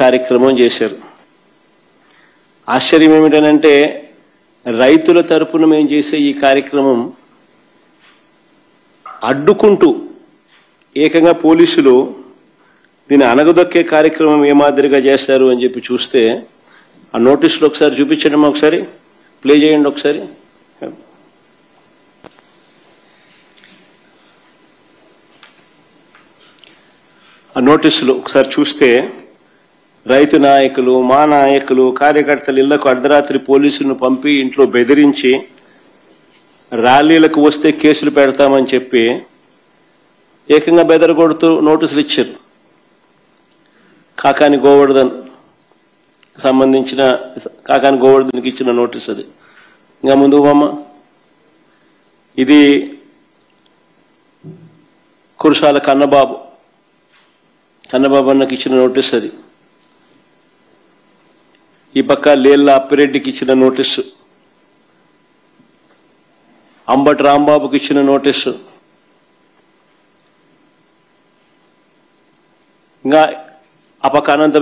కార్యక్రమం చేశారు. ఆశ్చర్యం ఏమిటనంటే రైతుల తరపున మేము చేసే ఈ కార్యక్రమం అడ్డుకుంటూ ఏకంగా పోలీసులు దీన్ని అనగదొక్కే కార్యక్రమం ఏ మాదిరిగా చేస్తారు అని చెప్పి చూస్తే ఆ నోటీసులు ఒకసారి చూపించండి, ఒకసారి ప్లే చేయండి ఒకసారి. ఆ నోటీసులు ఒకసారి చూస్తే రైతు నాయకులు, మా నాయకులు, కార్యకర్తలు ఇళ్లకు అర్ధరాత్రి పోలీసులను పంపి ఇంట్లో బెదిరించి ర్యాలీలకు వస్తే కేసులు పెడతామని చెప్పి ఏకంగా బెదరగొడుతూ నోటీసులు ఇచ్చారు. కాకాని గోవర్ధన్ సంబంధించిన కాకాని గోవర్ధన్కి ఇచ్చిన నోటీస్ అది. ఇంకా ముందు అమ్మ, ఇది కురసాల కన్నబాబు అన్నకి ఇచ్చిన నోటీస్ అది. ఈ పక్క లేళ్ళ అప్పిరెడ్డికి ఇచ్చిన నోటీసు, అంబటి రాంబాబుకి ఇచ్చిన నోటీసు, ఇంకా ఆ పక్క అనంత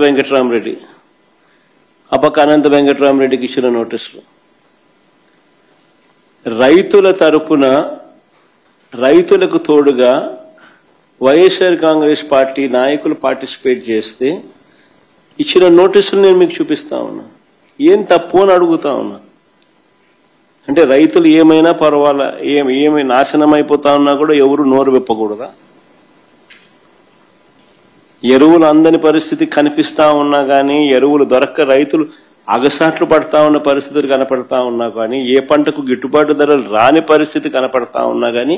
వెంకటరామరెడ్డికి ఇచ్చిన నోటీసులు. రైతుల తరపున రైతులకు తోడుగా వైఎస్ఆర్ కాంగ్రెస్ పార్టీ నాయకులు పార్టిసిపేట్ చేస్తే ఇచ్చిన నోటీసులు నేను మీకు చూపిస్తా ఉన్నా. ఏం తప్పు అని అడుగుతా ఉన్నా. అంటే రైతులు ఏమైనా పర్వాలా, ఏమి నాశనం అయిపోతా ఉన్నా కూడా ఎవరు నోరు విప్పకూడదా? ఎరువులు అందని పరిస్థితి కనిపిస్తా ఉన్నా కానీ, ఎరువులు దొరక్క రైతులు అగసాట్లు పడతా ఉన్న పరిస్థితులు కనపడతా ఉన్నా కానీ, ఏ పంటకు గిట్టుబాటు ధరలు రాని పరిస్థితి కనపడతా ఉన్నా కానీ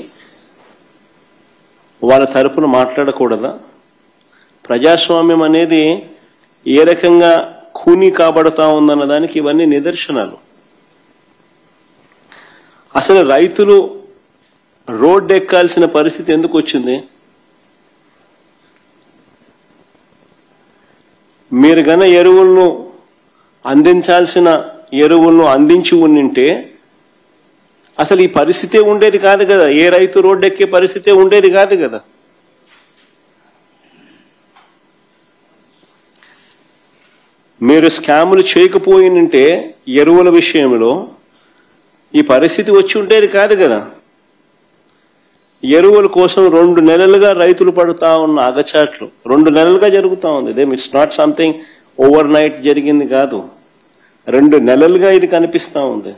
వాళ్ళ తరపున మాట్లాడకూడదా? ప్రజాస్వామ్యం అనేది ఏ రకంగా ఖూనీ కాబడతా ఉందన్న దానికి ఇవన్నీ నిదర్శనాలు. అసలు రైతులు రోడ్డు ఎక్కాల్సిన పరిస్థితి ఎందుకు వచ్చింది? మీరు గన ఎరువులను అందించాల్సిన ఎరువులను అందించి ఉండింటే అసలు ఈ పరిస్థితే ఉండేది కాదు కదా. ఏ రైతు రోడ్డు ఎక్కే పరిస్థితే ఉండేది కాదు కదా. మీరు స్కాములు చేయకపోయినంటే ఎరువుల విషయంలో ఈ పరిస్థితి వచ్చి ఉండేది కాదు కదా. ఎరువుల కోసం 2 నెలలుగా రైతులు పడుతా ఉన్న అగచాట్లు 2 నెలలుగా జరుగుతూ ఉంది. It's not something over night జరిగింది కాదు. 2 నెలలుగా ఇది కనిపిస్తూ ఉంది.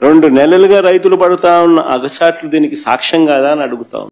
2 నెలలుగా రైతులు పడుతా ఉన్న అగచాట్లు దీనికి సాక్ష్యం కాదా అని అడుగుతా ఉంది.